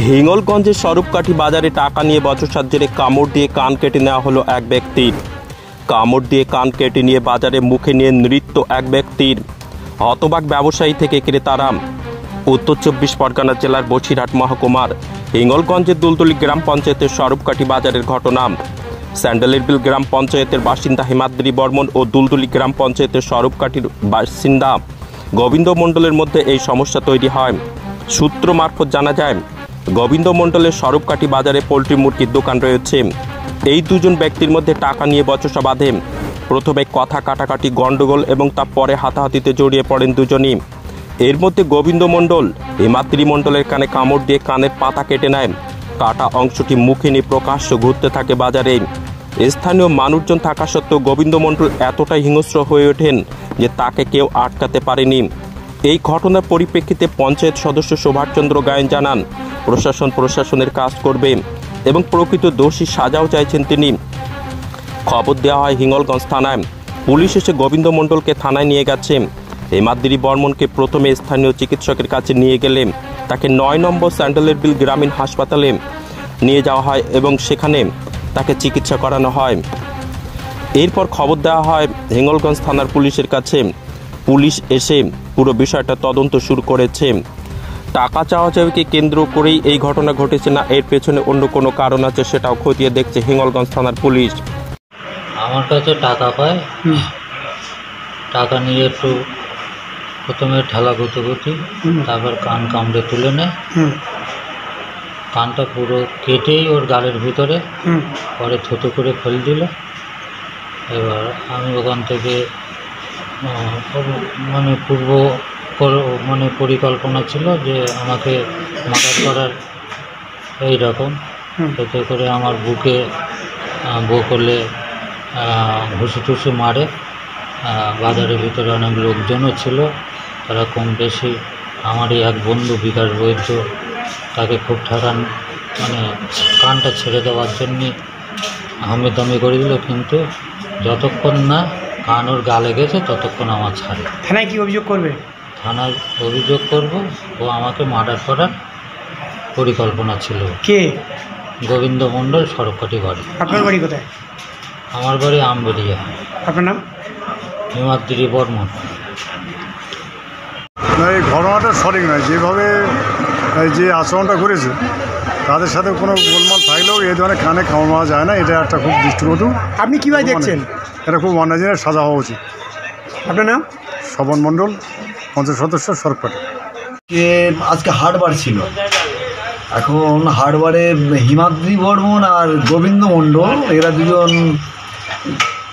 হিঙ্গলগঞ্জের স্বরূপকাঠি বাজারে টাকা নিয়ে বচসার জেরে কামড় দিয়ে কান কেটে নেওয়া হলো এক ব্যক্তির। কামড় দিয়ে কান কেটে নিয়ে বাজারে মুখে নিয়ে নৃত্য এক ব্যক্তির। হতবাক ব্যবসায়ী থেকে ক্রেতারা। উত্তর 24 পরগনা জেলার বসিরহাট মহকুমার হিঙ্গলগঞ্জের দুলদুলি গ্রাম পঞ্চায়েতের স্বরূপকাঠি বাজারের ঘটনা। স্যান্ডেলেরবিল গ্রাম পঞ্চায়েতের বাসিন্দা হিমাদ্রি বর্মন ও দুলদুলি গ্রাম পঞ্চায়েতের স্বরূপকাঠির বাসিন্দা গোবিন্দ মণ্ডলের মধ্যে এই সমস্যা তৈরি হয়। সূত্র মারফত জানা যায়, গোবিন্দ মণ্ডলের স্বরূপকাঠি বাজারে পোলট্রি মুরগির দোকান রয়েছে। এই দুজন ব্যক্তির মধ্যে টাকা নিয়ে বচসা বাঁধে। প্রথমে কথা কাটাকাটি, গণ্ডগোল এবং তারপরে হাতাহাতিতে জড়িয়ে পড়েন দুজনই। এর মধ্যে গোবিন্দ মণ্ডল হিমাদ্রি মণ্ডলের কানে কামড় দিয়ে কানের পাতা কেটে নেয়। কাটা অংশটি মুখে নিয়ে প্রকাশ্য ঘুরতে থাকে বাজারে। স্থানীয় মানুষজন থাকা সত্ত্বেও গোবিন্দ মণ্ডল এতটাই হিংস্র হয়ে ওঠেন যে তাকে কেউ আটকাতে পারেনি। এই ঘটনার পরিপ্রেক্ষিতে পঞ্চায়েত সদস্য শোভাচন্দ্র গায়েন জানান, প্রশাসনের কাজ করবে এবং প্রকৃত দোষী সাজাও চাইছেন তিনি। খবর দেওয়া হয় হিঙ্গলগঞ্জ থানায়। পুলিশ এসে গোবিন্দ মণ্ডলকে থানায় নিয়ে গেছে। হিমাদ্রি বর্মনকে প্রথমে স্থানীয় চিকিৎসকের কাছে নিয়ে গেলে তাকে 9 নম্বর স্যান্ডেলেরবিল গ্রামীণ হাসপাতালে নিয়ে যাওয়া হয় এবং সেখানে তাকে চিকিৎসা করানো হয়। এরপর খবর দেওয়া হয় হিঙ্গলগঞ্জ থানার পুলিশের কাছে। পুলিশ এসে পুরো বিষয়টা তদন্ত শুরু করেছে। টাকা চাওয়াচাওয়িকে কেন্দ্র করেই এই ঘটনা ঘটেছে না এর পেছনে অন্য কোনো কারণ আছে সেটাও খতিয়ে দেখছে হিঙ্গলগঞ্জ থানার পুলিশ। আমার কাছে টাকা পায়, টাকা নিয়ে একটু প্রথমে ঠেলা গুতি, তারপর কান কামড়ে তুলে নেয়। কানটা পুরো কেটেই ওর গালের ভিতরে পরে থুতু করে ফেলে দিল। এবার আমি ওখান থেকে পরিকল্পনা ছিল যে আমাকে মার্ডার করার এই রকম। এতে করে আমার বুকে বকলে ঘুষি টুসি মারে। বাজারের ভিতরে অনেক লোকজনও ছিল, তারা কম বেশি আমারই এক বন্ধু বিকাশ বৈদ্য তাকে খুব ঠেকান কানটা ছেড়ে দেওয়ার জন্যে হামেদামি করে দিল, কিন্তু যতক্ষণ না কান ওর গালে গেছে ততক্ষণ আমার ছাড়ে। থানায় কি অভিযোগ করবে? থানায় অভিযোগ করব। ও আমাকে মার্ডার করার পরিকল্পনা ছিল। কে? গোবিন্দ মণ্ডল, স্বরূপকাঠি বাড়ি। আপনার বাড়ি কোথায়? আমার বাড়ি আমবেরিয়া। আপনার নাম? হিমাদ্রি বর্মন। না, এই ঘটনাটা সঠিক নয়। যেভাবে যে আচরণটা করেছে তাদের সাথে কোনো গোলমাল থাকলেও এই ধরনের কানে কামড় মারা যায় না। এটা একটা খুব দৃষ্টিকটু। আপনি কীভাবে দেখছেন? এটা খুব অন্যায় জিনিস, সাজা হওয়া উচিত। আপনার নাম? শোভন মণ্ডল, পঞ্চায়েত সদস্য, স্বরূপকাঠি। আজকে হাটবার ছিল। এখন হাটবারে হিমাদ্রি বর্মন আর গোবিন্দ মণ্ডল এরা দুজন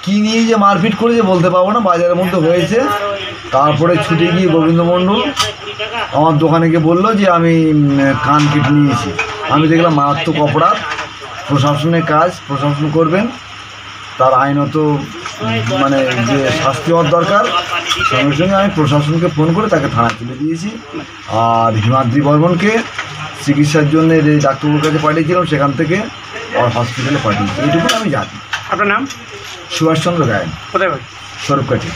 কী নিয়ে যে মারপিট করেছে বলতে পারবো না, বাজারের মধ্যে হয়েছে। তারপরে ছুটে গিয়ে গোবিন্দ মণ্ডল আমার দোকানে গিয়ে বললো যে আমি কান কেটে নিয়েছি। আমি দেখলাম মারাত্মক অপরাধ, প্রশাসনের কাজ প্রশাসন করবেন, তার আইনত যে শাস্তি হওয়ার দরকার। সঙ্গে সঙ্গে আমি প্রশাসনকে ফোন করে তাকে থানায় তুলে দিয়েছি। আর হিমাদ্রি বর্মনকে চিকিৎসার জন্য যে ডাক্তারবাবুর কাছে পাঠিয়েছিলাম সেখান থেকে আর হসপিটালে পাঠিয়েছি। এইটুকু আমি জানি। আপনার নাম? সুভাষচন্দ্র গায়েন। কোথায় বাড়ি? স্বরূপকাঠি।